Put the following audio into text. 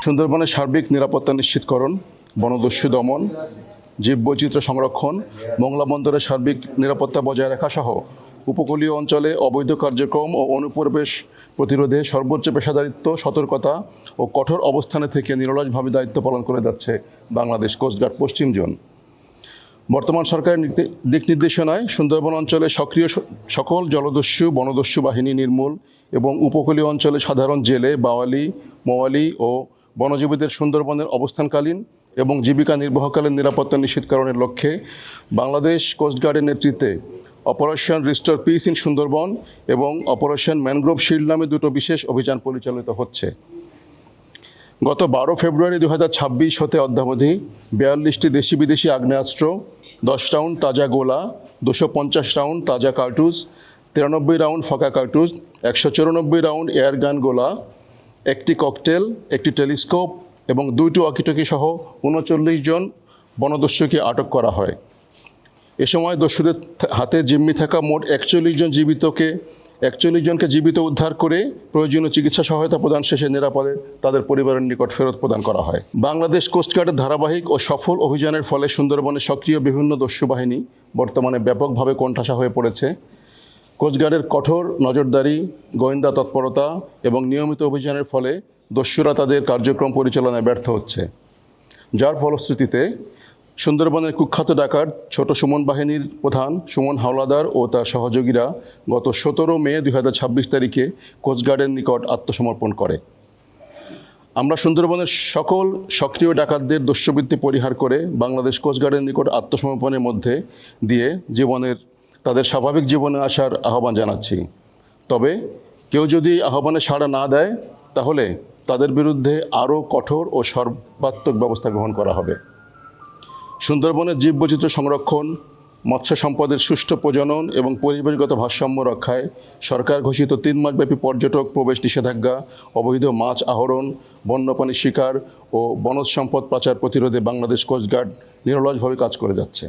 সুন্দরবনের সার্বিক নিরাপত্তা নিশ্চিতকরণ, বনদস্যু দমন, জীববৈচিত্র্য সংরক্ষণ, মোংলা বন্দরের সার্বিক নিরাপত্তা বজায় রাখা সহ উপকূলীয় অঞ্চলে অবৈধ কার্যক্রম ও অনুপ্রবেশ প্রতিরোধে সর্বোচ্চ পেশাদারিত্ব, সতর্কতা ও কঠোর অবস্থানে থেকে নিরলসভাবে দায়িত্ব পালন করে যাচ্ছে বাংলাদেশ কোস্টগার্ড পশ্চিম জোন। বর্তমান সরকারের দিক নির্দেশনায় সুন্দরবন অঞ্চলে সক্রিয় সকল জলদস্যু, বনদস্যু বাহিনী নির্মূল এবং উপকূলীয় অঞ্চলে সাধারণ জেলে, বাওয়ালি, মোয়ালি ও বনজীবীদের সুন্দরবনের অবস্থানকালীন এবং জীবিকা নির্বাহকালীন নিরাপত্তা নিশ্চিতকরণের লক্ষ্যে বাংলাদেশ কোস্টগার্ডের নেতৃত্বে operation restore piece in Sundarban এবং অপারেশন ম্যানগ্রোভ শিল্ড নামে দুটো বিশেষ অভিযান পরিচালিত হচ্ছে। গত 12 ফেব্রুয়ারি 2026 হতে অদ্যাবধি 42টি দেশি বিদেশি আগ্নেয়াস্ত্র, 10 রাউন্ড তাজা গোলা, 250 রাউন্ড তাজা কার্তুজ, 93 রাউন্ড ফাঁকা কার্তুজ, 194 রাউন্ড এয়ারগান গোলা, একটি ককটেল, একটি টেলিস্কোপ এবং 2টি ওয়াকিটকি সহ 39 জন বনদস্যুকে আটক করা হয়। এ সময় দস্যুদের হাতে জিম্মি থাকা মোট 41 জনকে জীবিত উদ্ধার করে প্রয়োজনীয় চিকিৎসা সহায়তা প্রদান শেষে নিরাপদে তাদের পরিবারের নিকট ফেরত প্রদান করা হয়। বাংলাদেশ কোস্টগার্ডের ধারাবাহিক ও সফল অভিযানের ফলে সুন্দরবনে সক্রিয় বিভিন্ন দস্যু বাহিনী বর্তমানে ব্যাপকভাবে কোণঠাসা হয়ে পড়েছে। কোস্টগার্ডের কঠোর নজরদারি, গোয়েন্দা তৎপরতা এবং নিয়মিত অভিযানের ফলে দস্যুরা তাদের কার্যক্রম পরিচালনায় ব্যর্থ হচ্ছে, যার ফলশ্রুতিতে সুন্দরবনের কুখ্যাত ডাকাত ছোট সুমন বাহিনীর প্রধান সুমন হাওলাদার ও তার সহযোগীরা গত 17 মে 2026 তারিখে কোস্টগার্ডের নিকট আত্মসমর্পণ করে। আমরা সুন্দরবনের সকল সক্রিয় ডাকাতদের দস্যুবৃত্তি পরিহার করে বাংলাদেশ কোস্টগার্ডের নিকট আত্মসমর্পণের মধ্যে দিয়ে তাদের স্বাভাবিক জীবনে আসার আহ্বান জানাচ্ছি। তবে কেউ যদি আহ্বানে সাড়া না দেয় তাহলে তাদের বিরুদ্ধে আরও কঠোর ও সর্বাত্মক ব্যবস্থা গ্রহণ করা হবে। সুন্দরবনের জীববৈচিত্র্য সংরক্ষণ, মৎস্য সম্পদের সুষ্ঠু প্রজনন এবং পরিবেশগত ভারসাম্য রক্ষায় সরকার ঘোষিত 3 মাসব্যাপী পর্যটক প্রবেশ নিষেধাজ্ঞা, অবৈধ মাছ আহরণ, বন্যপ্রাণী শিকার ও বনজ সম্পদ পাচার প্রতিরোধে বাংলাদেশ কোস্টগার্ড নিরলসভাবে কাজ করে যাচ্ছে।